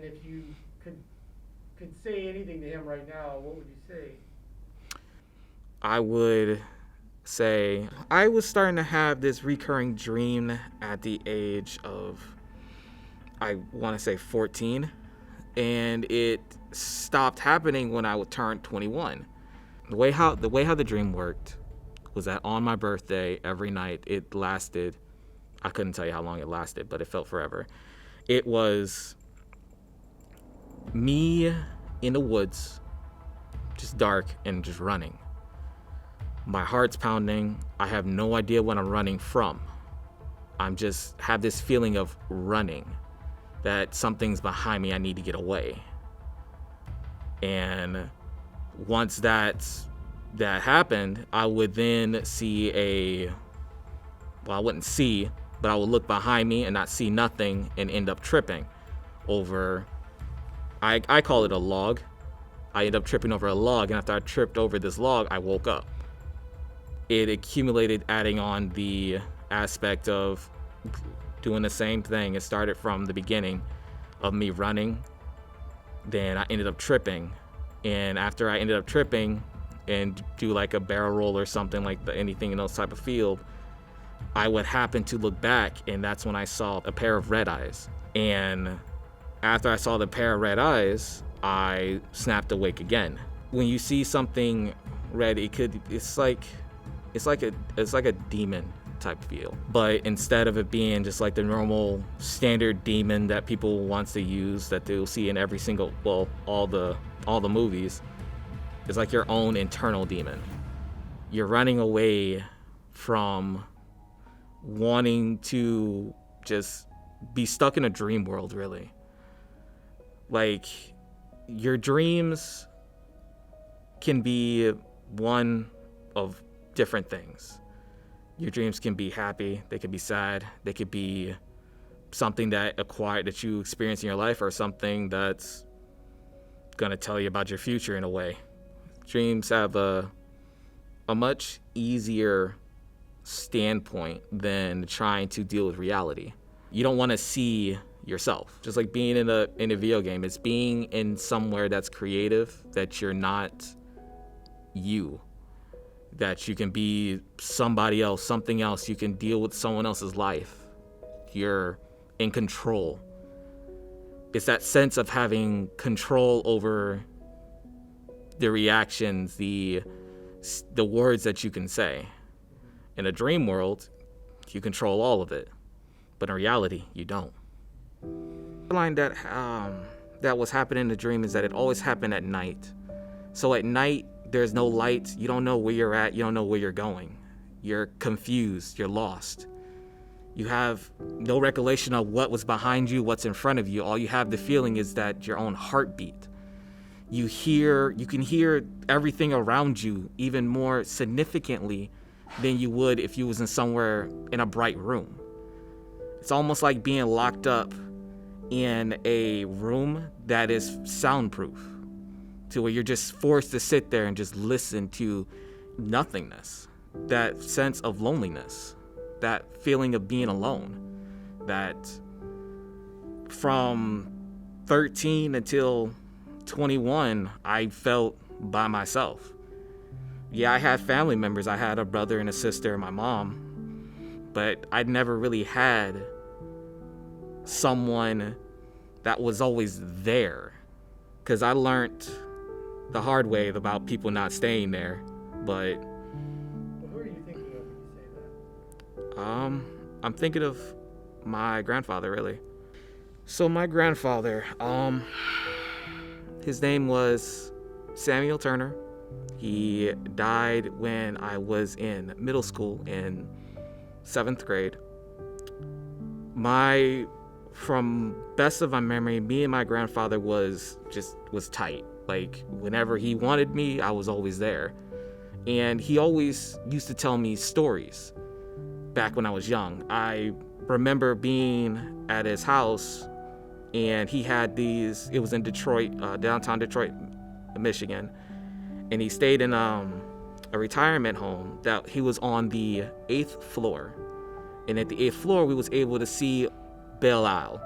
And if you could could say anything to him right now, what would you say? I would say I was starting to have this recurring dream at the age of, I want to say 14, and it stopped happening when I would turn 21. The way how the dream worked was that on my birthday every night it lasted. I couldn't tell you how long it lasted, but it felt forever. It was me in the woods, just dark and just running. My heart's pounding. I have no idea what I'm running from. I'm just have this feeling of running, that something's behind me. I need to get away. And once that happened, I would then see I wouldn't see, but I would look behind me and not see nothing and end up tripping over, I call it a log. I ended up tripping over a log, and after I tripped over this log, I woke up. It accumulated, adding on the aspect of doing the same thing. It started from the beginning of me running. Then I ended up tripping. And after I ended up tripping and do like a barrel roll or something like anything in those type of field, I would happen to look back, and that's when I saw a pair of red eyes. And after I saw the pair of red eyes, I snapped awake again. When you see something red, it's like a demon type feel. But instead of it being just like the normal standard demon that people wants to use, that they'll see in every single, all the movies, it's like your own internal demon. You're running away from wanting to just be stuck in a dream world, really. Like, your dreams can be one of different things. Your dreams can be happy, they could be sad, they could be something that you experience in your life, or something that's gonna tell you about your future in a way. Dreams have a much easier standpoint than trying to deal with reality. You don't want to see yourself. Just like being in a video game, it's being in somewhere that's creative, that you're not you, that you can be somebody else, something else. You can deal with someone else's life. You're in control. It's that sense of having control over the reactions, the words that you can say. In a dream world, you control all of it, but in reality, you don't. The line that was happening in the dream is that it always happened at night. So at night, there's no light. You don't know where you're at. You don't know where you're going. You're confused. You're lost. You have no recollection of what was behind you, what's in front of you. All you have the feeling is that your own heartbeat. You can hear everything around you even more significantly than you would if you was in somewhere in a bright room. It's almost like being locked up in a room that is soundproof, to where you're just forced to sit there and just listen to nothingness. That sense of loneliness, that feeling of being alone, that from 13 until 21, I felt by myself. Yeah, I had family members. I had a brother and a sister and my mom, but I'd never really had someone that was always there, because I learned the hard way about people not staying there. But Who are you thinking of when you say that? I'm thinking of my grandfather, really. So my grandfather, his name was Samuel Turner. He died when I was in middle school in 7th grade. From best of my memory, me and my grandfather was tight. Like, whenever he wanted me, I was always there. And he always used to tell me stories back when I was young. I remember being at his house, and he had it was in Detroit, downtown Detroit, Michigan. And he stayed in a retirement home that he was on the 8th floor. And at the 8th floor, we was able to see Belle Isle.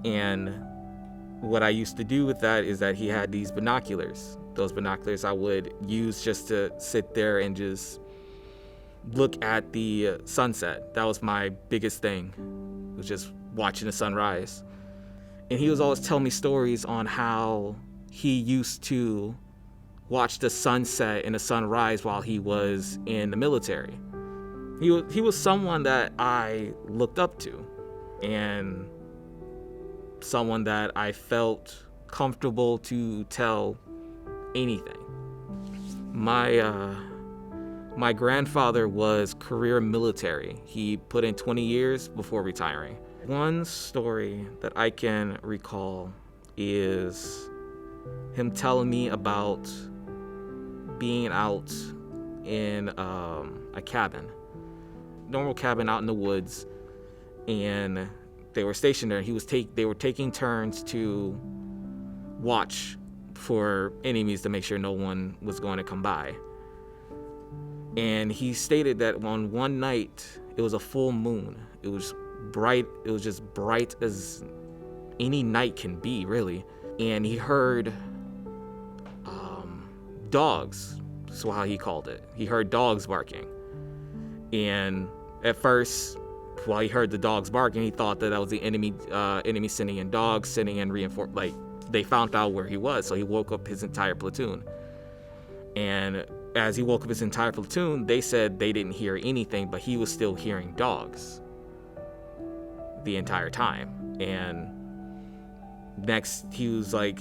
And what I used to do with that is that he had these binoculars. Those binoculars I would use just to sit there and just look at the sunset. That was my biggest thing, was just watching the sunrise. And he was always telling me stories on how he used to watch the sunset and the sunrise while he was in the military. He was someone that I looked up to, and someone that I felt comfortable to tell anything. My grandfather was career military. He put in 20 years before retiring. One story that I can recall is him telling me about being out in a cabin, normal cabin out in the woods, and they were stationed there. They were taking turns to watch for enemies to make sure no one was going to come by. And he stated that on one night, it was a full moon. It was bright. It was just bright as any night can be, really. And he heard dogs. That's how he called it. He heard dogs barking. And at first, while he heard the dogs barking, he thought that was the enemy sending in dogs, sending in reinforcements. Like, they found out where he was, so he woke up his entire platoon. And as he woke up his entire platoon, they said they didn't hear anything, but he was still hearing dogs the entire time. And next, he was like,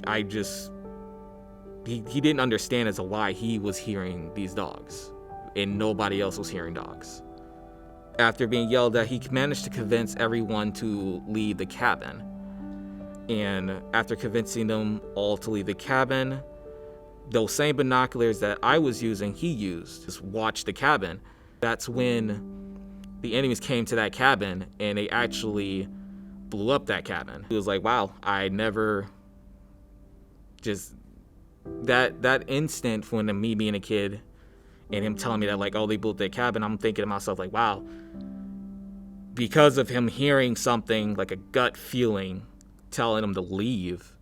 he didn't understand as to why he was hearing these dogs and nobody else was hearing dogs. After being yelled at, he managed to convince everyone to leave the cabin. And after convincing them all to leave the cabin, those same binoculars that I was using, he used. Just watch the cabin. That's when the enemies came to that cabin and they actually blew up that cabin. It was like, wow, I never just... That instant when me being a kid and him telling me that, like, oh, they blew up their cabin, I'm thinking to myself, like, wow, because of him hearing something, like a gut feeling telling him to leave,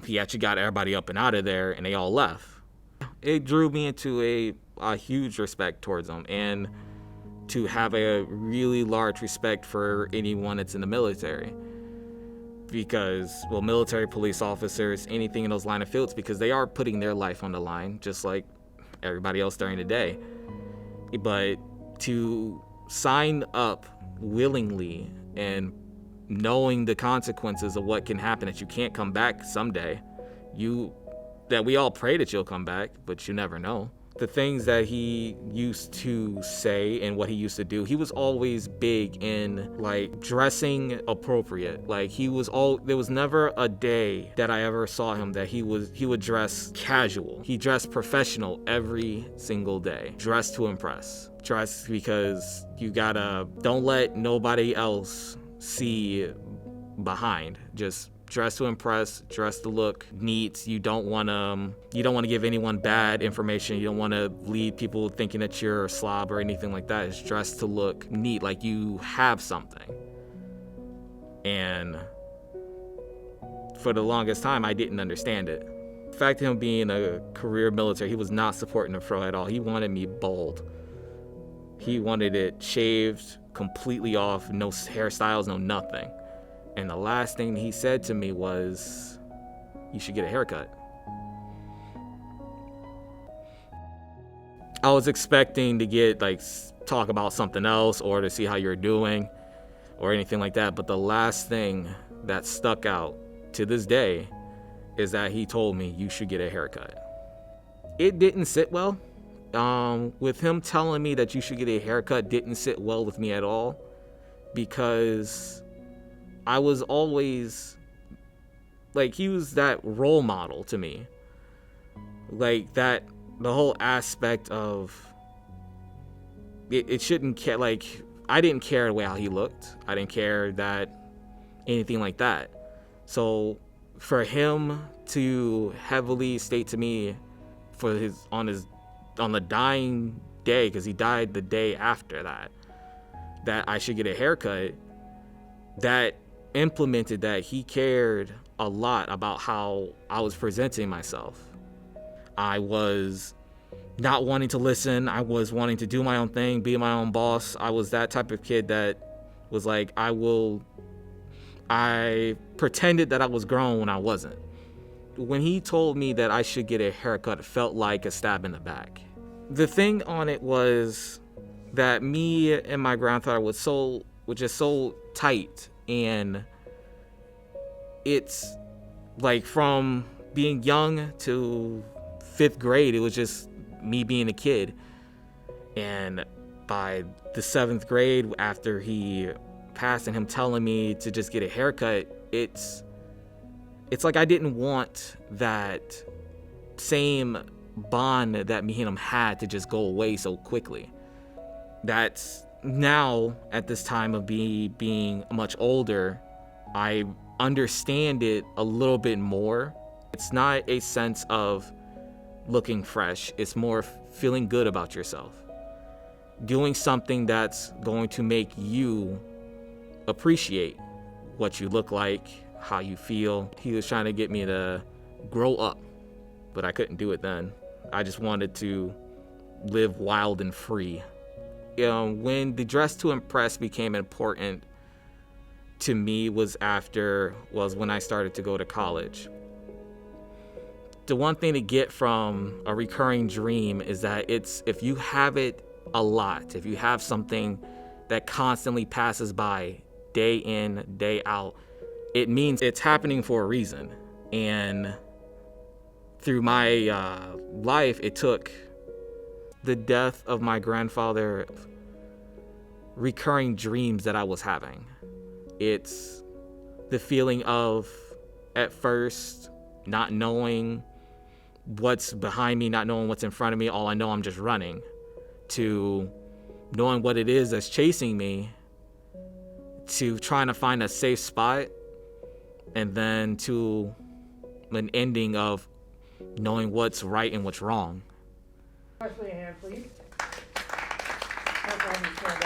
he actually got everybody up and out of there and they all left. It drew me into a huge respect towards him, and to have a really large respect for anyone that's in the military. Because, well, military, police officers, anything in those line of fields, because they are putting their life on the line, just like everybody else during the day. But to sign up willingly and knowing the consequences of what can happen, that you can't come back someday, that we all pray that you'll come back, but you never know. The things that he used to say and what he used to do, he was always big in, like, dressing appropriate. Like, there was never a day that I ever saw him that he would dress casual. He dressed professional every single day. Dress to impress. Dress because don't let nobody else see behind. Just dress to impress, dress to look neat. You don't want to give anyone bad information. You don't want to lead people thinking that you're a slob or anything like that. It's dress to look neat, like you have something. And for the longest time, I didn't understand it. The fact of him being a career military, he was not supporting the fro at all. He wanted me bald. He wanted it shaved completely off, no hairstyles, no nothing. And the last thing he said to me was, you should get a haircut. I was expecting to get, like, talk about something else or to see how you're doing or anything like that. But the last thing that stuck out to this day is that he told me you should get a haircut. It didn't sit well. With him telling me that you should get a haircut didn't sit well with me at all, because I was always, like, he was that role model to me. Like, that, the whole aspect of, it shouldn't care, like, I didn't care the way how he looked. I didn't care that, anything like that. So, for him to heavily state to me on the dying day, because he died the day after that I should get a haircut, that implemented that he cared a lot about how I was presenting myself. I was not wanting to listen. I was wanting to do my own thing, be my own boss. I was that type of kid that was like, I pretended that I was grown when I wasn't. When he told me that I should get a haircut, it felt like a stab in the back. The thing on it was that me and my grandfather was just so tight, and it's like from being young to 5th grade, it was just me being a kid. And by the 7th grade, after he passed and him telling me to just get a haircut, it's like I didn't want that same bond that me and him had to just go away so quickly. That's now, at this time of being much older, I understand it a little bit more. It's not a sense of looking fresh. It's more feeling good about yourself. Doing something that's going to make you appreciate what you look like, how you feel. He was trying to get me to grow up, but I couldn't do it then. I just wanted to live wild and free. When the dress to impress became important to me was when I started to go to college. The one thing to get from a recurring dream is that if you have it a lot, if you have something that constantly passes by day in, day out, it means it's happening for a reason. And through my life, it took the death of my grandfather, recurring dreams that I was having. It's the feeling of, at first, not knowing what's behind me, not knowing what's in front of me. All I know, I'm just running, to knowing what it is that's chasing me, to trying to find a safe spot, and then to an ending of knowing what's right and what's wrong. Especially a hand, please. That's all I'm saying.